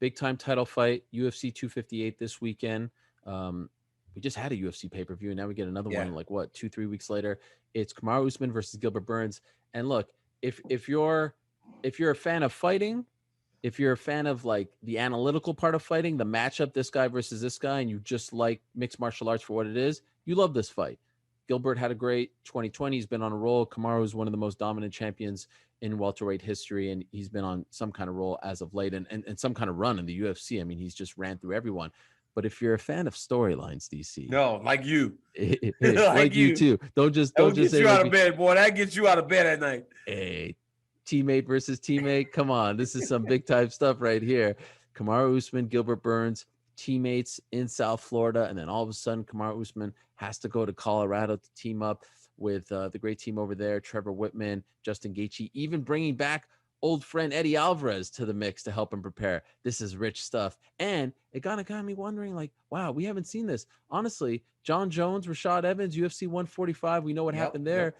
big time title fight, UFC 258 this weekend. We just had a UFC pay-per-view, and now we get another Yeah. one like what, 2-3 weeks later. It's Kamaru Usman versus Gilbert Burns. And look, if you're a fan of fighting, if you're a fan of like the analytical part of fighting, the matchup, this guy versus this guy, and you just like mixed martial arts for what it is, you love this fight. Gilbert had a great 2020. He's been on a roll. Kamaru is one of the most dominant champions in welterweight history, and he's been on some kind of roll as of late, and some kind of run in the UFC. I mean, he's just ran through everyone. But if you're a fan of storylines, DC, No, like you. like Like you you. too, don't That just will get say you like out of me. bed, boy. That gets you out of bed at night. Hey, teammate versus teammate. Come on, this is some big time stuff right here. Kamaru Usman, Gilbert Burns, teammates in South Florida, and then all of a sudden, Kamaru Usman has to go to Colorado to team up with the great team over there: Trevor Whitman, Justin Gaethje, even bringing back old friend Eddie Alvarez to the mix to help him prepare. This is rich stuff, and it kind of got me wondering, like, wow, we haven't seen this. Honestly, John Jones, Rashad Evans, UFC 145. We know what Yep. happened Yep. there.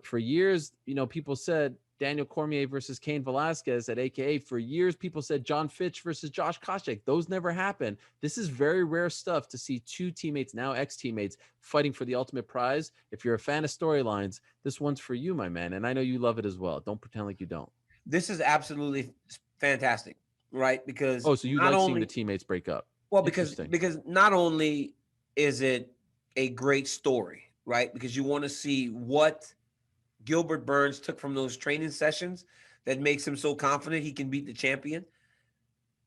For years, people said Daniel Cormier versus Cain Velasquez at AKA. For years, people said John Fitch versus Josh Koscheck. Those never happened. This is very rare stuff to see two teammates, now ex-teammates, fighting for the ultimate prize. If you're a fan of storylines, this one's for you, my man. And I know you love it as well. Don't pretend like you don't. This is absolutely fantastic, right? Because Oh, so you not like seeing the only teammates break up. well, because Interesting. because not only is it a great story, right? Because you want to see what Gilbert Burns took from those training sessions that makes him so confident he can beat the champion,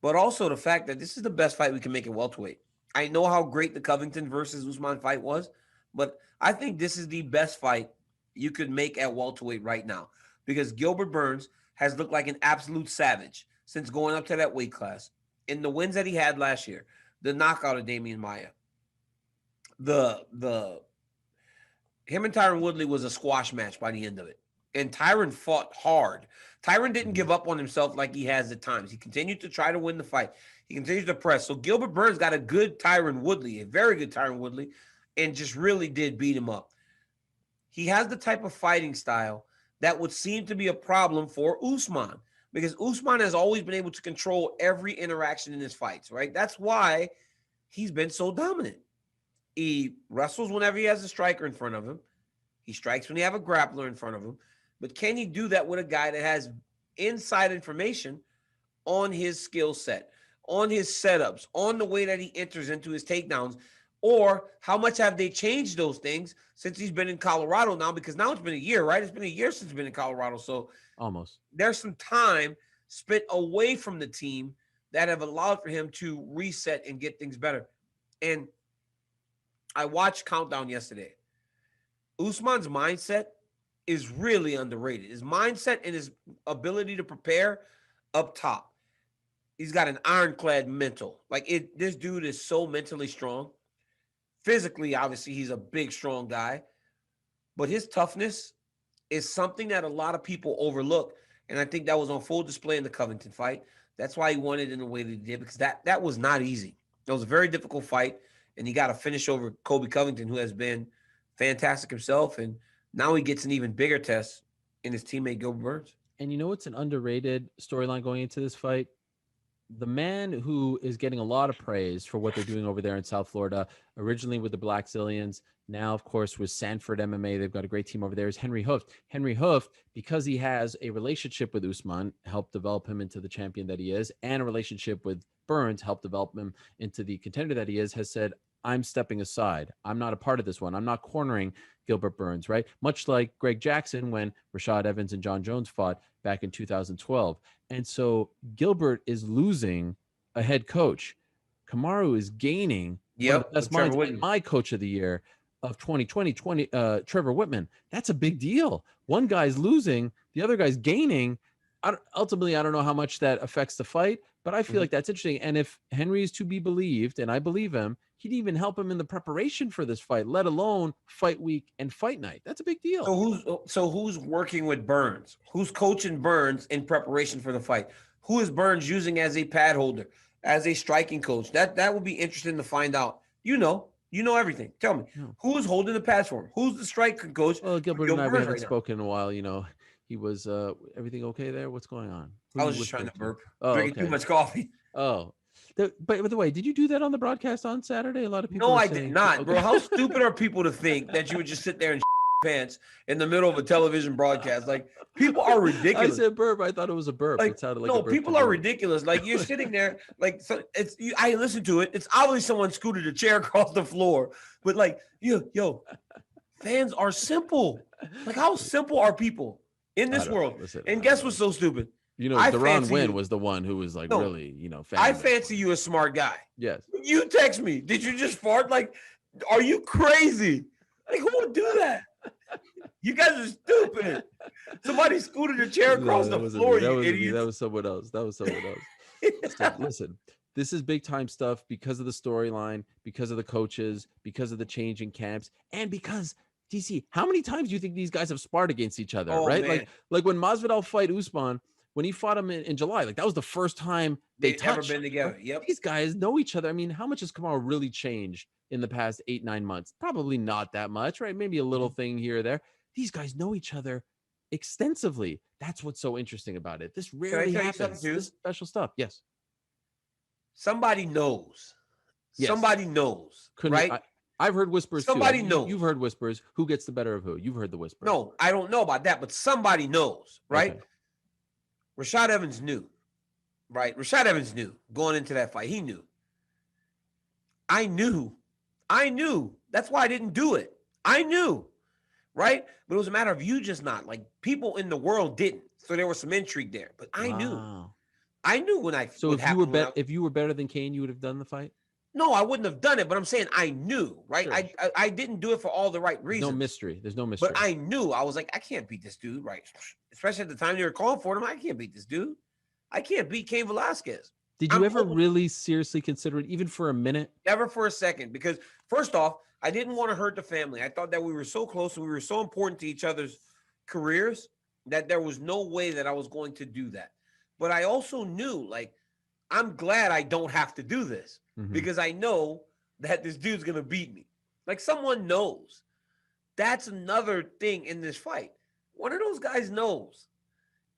but also the fact that this is the best fight we can make at welterweight. I know how great the Covington versus Usman fight was, but I think this is the best fight you could make at welterweight right now because Gilbert Burns has looked like an absolute savage since going up to that weight class. In the wins that he had last year, the knockout of Damian Maia, the him and Tyron Woodley was a squash match by the end of it. And Tyron fought hard. Tyron didn't Mhm. give up on himself like he has at times. He continued to try to win the fight. He continued to press. So Gilbert Burns got a good Tyron Woodley, a very good Tyron Woodley, and just really did beat him up. He has the type of fighting style that would seem to be a problem for Usman because Usman has always been able to control every interaction in his fights, right? That's why he's been so dominant. He wrestles whenever he has a striker in front of him. He strikes when he have a grappler in front of him. But can he do that with a guy that has inside information on his skill set, on his setups, on the way that he enters into his takedowns? Or how much have they changed those things since he's been in Colorado now? Because now it's been a year, right? It's been a year since he's been in Colorado. So Almost. there's some time spent away from the team that have allowed for him to reset and get things better. And I watched Countdown yesterday. Usman's mindset is really underrated. His mindset and his ability to prepare up top. He's got an ironclad mental. This dude is so mentally strong. Physically, obviously, he's a big, strong guy. But his toughness is something that a lot of people overlook. And I think that was on full display in the Covington fight. That's why he won it in the way that he did, because that was not easy. It was a very difficult fight, and he got a finish over Kobe Covington, who has been fantastic himself. And now he gets an even bigger test in his teammate Gilbert Burns. And you know what's an underrated storyline going into this fight? The man who is getting a lot of praise for what they're doing over there in South Florida, originally with the Black Zillions, now, of course, with Sanford MMA, they've got a great team over there, is Henry Hooft. Henry Hooft, because he has a relationship with Usman, helped develop him into the champion that he is, and a relationship with Burns, helped develop him into the contender that he is, has said, I'm stepping aside. I'm not a part of this one. I'm not cornering Gilbert Burns, right? Much like Greg Jackson when Rashad Evans and John Jones fought back in 2012. And so Gilbert is losing a head coach. Kamaru is gaining one of the Yep, best with Trevor minds, and Whitman. my coach of the year of 2020, Trevor Whitman. That's a big deal. One guy's losing, the other guy's gaining. Ultimately, I don't know how much that affects the fight, but I feel Mhm. like that's interesting. And if Henry is to be believed, and I believe him, he'd even help him in the preparation for this fight, let alone fight week and fight night. That's a big deal. So who's working with Burns? Who's coaching Burns in preparation for the fight? Who is Burns using as a pad holder, as a striking coach? That would be interesting to find out. You know everything. Tell me, No. who is holding the pads for him? Who's the striking coach Well, for Gilbert and Gil I, we Burns haven't right now? spoken in a while. He he was everything okay there? What's going on? Who I are was you just trying whispering to to? burp, Oh, drinking too okay. much coffee. Oh, but by the way, did you do that on the broadcast on Saturday? A lot of people No, are I did saying, not, okay. bro. How stupid are people to think that you would just sit there and pants in the middle of a television broadcast? Like, people are I ridiculous. said burp. I thought it was a burp. Like, It sounded like a no, burp to people are me. ridiculous. Like, you're sitting there, like, so it's you, I listened to it. It's obviously someone scooted a chair across the floor, but like, yo, fans are simple. Like, how simple are people in I this don't world? listen. And I don't guess know. what's so stupid? You know, I Deron fancy Wynn you. was the one who was like No, really, I fanning that fancy play. you a smart guy. Yes. You text me. Did you just fart? Like, are you crazy? Like, who would do that? You guys are stupid. Somebody scooted a chair No, across that the wasn't me. floor, That you wasn't me. That idiots. was someone else. That was someone else. Listen, this is big time stuff because of the storyline, because of the coaches, because of the change in camps, and because DC, how many times do you think these guys have sparred against each other? Oh Right? man, Like when Masvidal fight Usman, when he fought him in July, like that was the first time they they've ever touched. been Right? together. Yep. These guys know each other. I mean, how much has Kamaru really changed in the past 8-9 months? Probably not that much, right? Maybe a little thing here or there. These guys know each other extensively. That's what's so interesting about it. This Can I rarely tell you something happens. too? This special stuff. Yes. Somebody knows. Yes. Somebody knows, Couldn't right? I've heard whispers too. Somebody You've knows. heard whispers. Who gets the better of who? You've heard the whispers. No, I don't know about that, but somebody knows, right? Okay. Rashad Evans knew, right? Rashad Evans knew going into that fight. He knew. I knew. I knew. That's why I didn't do it. I knew, right? But it was a matter of you just not. Like, people in the world didn't. So there was some intrigue there. But I knew. Wow. I knew when I So what happened when I if you were better than Kane, you would have done the fight? no, I wouldn't have done it, but I'm saying I knew, right? Sure. I didn't do it for all the right There's no reasons. mystery. There's no But mystery. I knew. I was like, I can't beat this dude, right? Especially at the time they were calling for him. I can't beat this dude. I can't beat Cain Velasquez. Did you I'm ever open- really seriously consider it, even for a minute? Never for a second, because first off, I didn't want to hurt the family. I thought that we were so close and we were so important to each other's careers that there was no way that I was going to do that. But I also knew, like, I'm glad I don't have to do this because I know that this dude's going to beat me. Like, someone knows. That's another thing in this fight. One of those guys knows.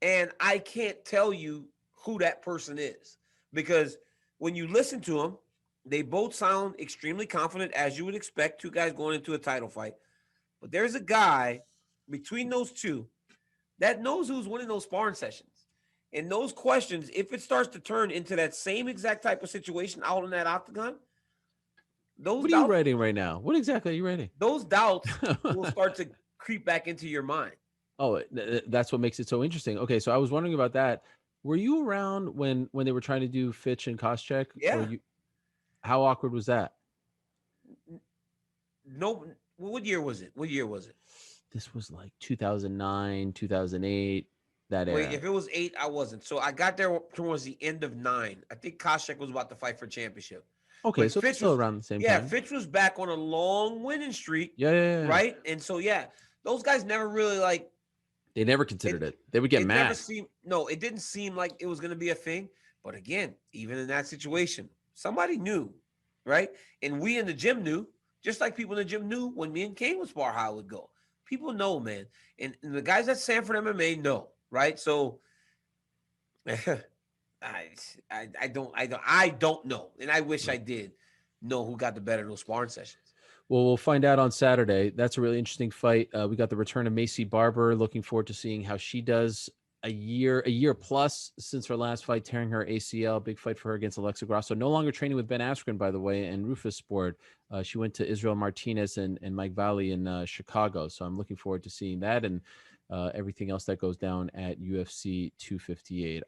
And I can't tell you who that person is because when you listen to them, they both sound extremely confident, as you would expect, two guys going into a title fight. But there's a guy between those two that knows who's winning those sparring sessions. And those questions, if it starts to turn into that same exact type of situation out in that octagon, those What are you doubts, writing right now? What exactly are you writing? those doubts will start to creep back into your mind. Oh, that's what makes it so interesting. Okay, so I was wondering about that. Were you around when they were trying to do Fitch and Koscheck? Yeah. Or you? How awkward was that? No, what year was it? What year was it? This was like 2009, 2008, that era. Wait, if it was 8, I wasn't. So I got there towards the end of 9. I think Koscheck was about to fight for championship. Okay, But so Fitch it's still was, around the same yeah, time. Fitch was back on a long winning streak, Yeah. right? And so, yeah, those guys never really like. They never considered it. They would get It mad. never seemed. No, it didn't seem like it was going to be a thing. But again, even in that situation, somebody knew, right? And we in the gym knew, just like people in the gym knew when me and Kane would spar how it would go. People know, man, and the guys at Sanford MMA know, right? So, I don't know, and I wish I did know who got the better of those sparring sessions. Well, we'll find out on Saturday. That's a really interesting fight. We got the return of Macy Barber. Looking forward to seeing how she does. A year plus since her last fight, tearing her ACL. Big fight for her against Alexa Grasso. No longer training with Ben Askren, by the way, and Rufus Sport. She went to Israel Martinez and Mike Valley in Chicago. So I'm looking forward to seeing that and everything else that goes down at UFC 258.